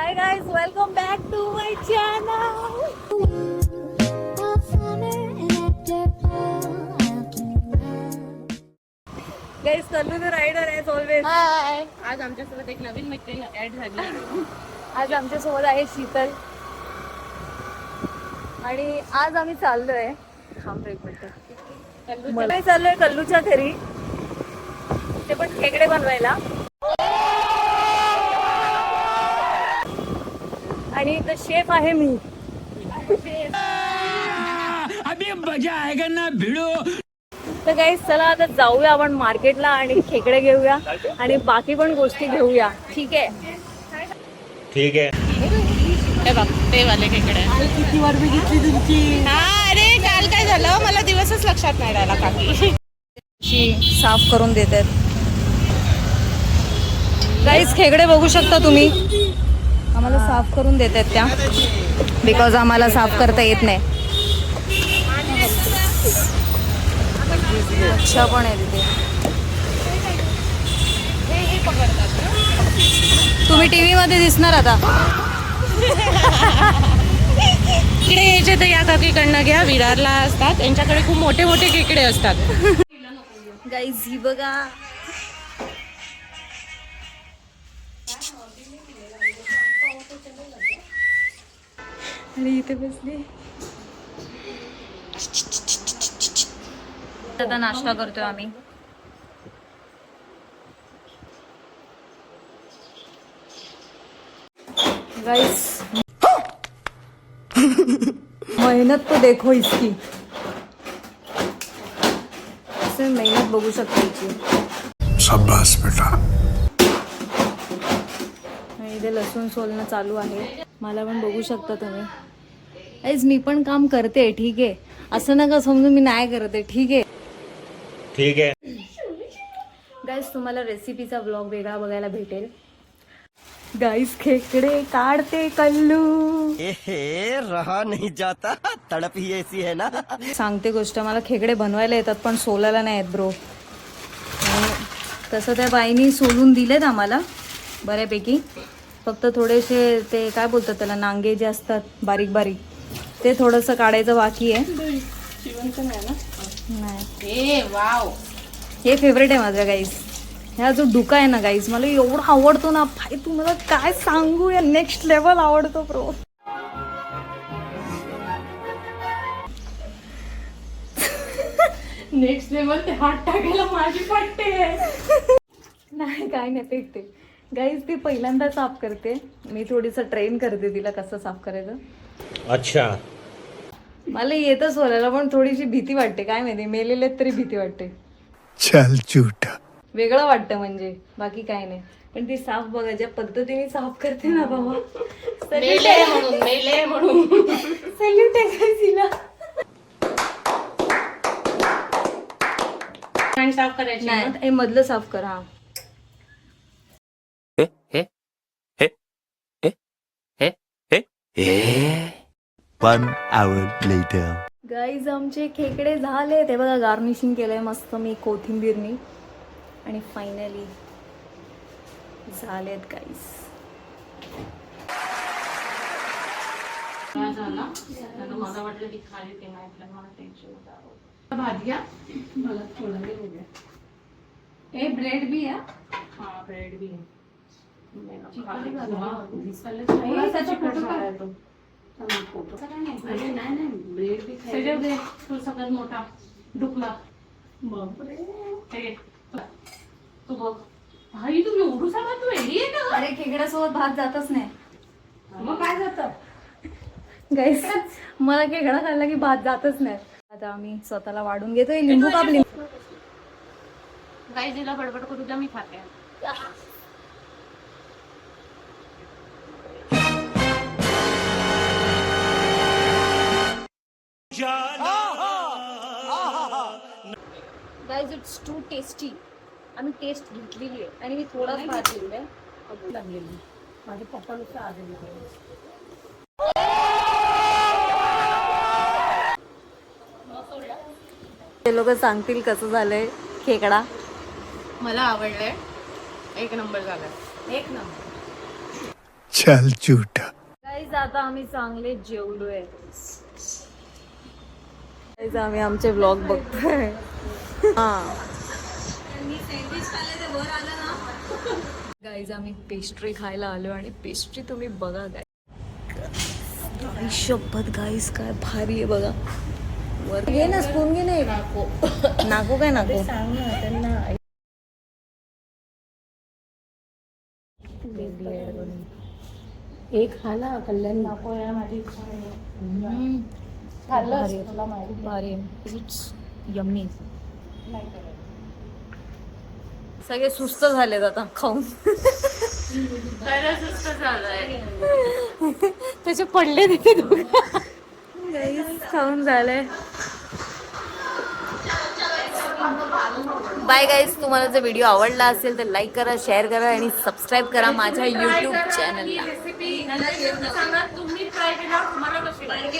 Hi guys, welcome back to my channel. Guys, Kallu the rider as always. हाय. आज आमच्यासोबत एक नवीन मैत्रीण add झाली. आज आमच्या सोबत आहे शीतल आणि आज आम्ही चाललोय मला चाललोय कल्लूच्या घरी, ते पण खेकडे बनवायला. आणि इथं शेफ आहे मी. अभी मजा आएगा ना भिड़ो. तर गाईस चला आता जाऊया आपण मार्केटला आणि खेकडे घेऊया आणि बाकी पण गोष्टी घेऊया. ठीक आहे ठीक है. हे बघ ते वाले खेकडे. किती वर मी घेतली तुमची. हा अरे काल काय झालं मला दिवसच लक्षात नाही राहिला काकी. साफ करून देतात. गाईस खेकडे बघू शकता तुम्ही, आम्हाला साफ करून देतात त्या, बिकॉज आम्हाला साफ करता येत नाही. अच्छा पण आहे तिथे. तुम्ही टीव्ही मध्ये दिसणार आता. इकडे यायचे तर या काकीकडनं घ्या, विरारला असतात यांच्याकडे खूप मोठे मोठे खेकडे असतात. गाईज ही बघा, आणि इथे बसली. आता नाश्ता करतोय आम्ही. गाइस मेहनत तो देखो इसकी. असे मेहनत बघू शकता याची. शाबाश बेटा. आणि इथे लसूण सोलणं चालू आहे. मला पण बघू शकता तुम्ही. गाइस मी पण काम करते, ठीक आहे. असं नका समजून मी नाही करते, ठीक आहे. ठीक है. गाइस तुम्हाला रेसिपीचा ब्लॉग वेगळा बघायला भेटेल. गाइस खेकडे काढते कल्लू. एहे, रहा नहीं जाता, तड़प ही ऐसी है ना. सांगते गोष्ट, मला खेकडे बनवायला येतात पण सोलायला नाही येत ब्रो. तसं त्या बाईनी सोलून दिलेत आम्हाला बऱ्यापैकी. फक्त थोडेसे ते काय बोलतात त्याला, नांगे जे असतात बारीक बारीक, ते थोडंसं काढायचं बाकी आहे. नाही, वाव हे फेवरेट आहे माझा गाईस. ह्या जो डुका आहे ना गाईस, मला एवढा आवडतो ना भाई, तुम्हाला काय सांगू, या नेक्स्ट लेवल आवडतो ब्रो. नेक्स्ट लेवल ते हात टाकायला माझी पट्टे. नाही काय नाही, फेकते. गाईस ती पहिल्यांदा साफ करते, मी थोडीसं ट्रेन करते तिला कसं साफ करायचं. अच्छा. मला येतच बोलायला, पण थोडीशी भीती वाटते. काय माहिती, मेलेले तरी भीती वाटते. चल झूठा. वेगळं वाटतं म्हणजे, बाकी काय नाही. पण ती साफ बघा, ज्या पद्धतीने साफ करते ना बाबा. मेले म्हणून सॅल्यूट आहे guys तिला. साफ करायची नाही, हे मधलं साफ कर. हा One hour later. गाईज आमचे खेकडे झाले. ते बघा गार्निशिंग केलंय मस्त मी कोथिंबीरनी. आणि फायनली झालेत गाईज. मला वाटलं की खाली ते नाही, मला टेन्शन होतं. भाज्या मला थोडा वेळ हो गया. ए ब्रेड भी है. हाँ ब्रेड भी है. सगळ्यात मोठा डुकला. तू बघ भाई, तू एवढू सांगा, तू एरी आहे का. अरे खेकड्यासोबत भात जातच नाही. मग काय जातं. गाईस मला खेकडा खाल्ला की भात जातच नाही. आता आम्ही स्वतःला वाढून घेतोय. लिंबू काप. लिंबू गाई जिला बडबड करू द्या, मी खाते. Guys it's too tasty. आम्ही टेस्ट घेतलेली आहे आणि मी थोडाच भात घेतलाय. लागलेली माझ्या पप्पा नुसतं आलेली. ते लोक सांगतील कसं झालंय खेकडा. मला आवडलंय. एक नंबर झालाय. एक नंबर. चल झूठा. गाईज आता आम्ही चांगले जेवलोय. गाईज आम्ही आमचे व्लॉग बघतोय. गाईज आम्ही पेस्ट्री खायला आलो आणि पेस्ट्री तुम्ही बघा काय. शपथ गाईज काय भारी आहे बघा. वर घे ना स्पून घे ना. नाको काय नाको. एक खाना कल्याण नको या माझी भारी इट्स यम्मी. सगळे सुस्त झालेत आता खाऊन. सुस्त झालंय. त्याचे पडले तिथे खाऊन झालंय. Bye guys. तुम्हाला जर व्हिडिओ आवडला असेल तर लाईक करा, शेअर करा आणि सबस्क्राईब करा माझ्या यूट्यूब चॅनलला. रेसिपी सांगा तुम्ही ट्राय केला तुम्हाला कशी वाटली.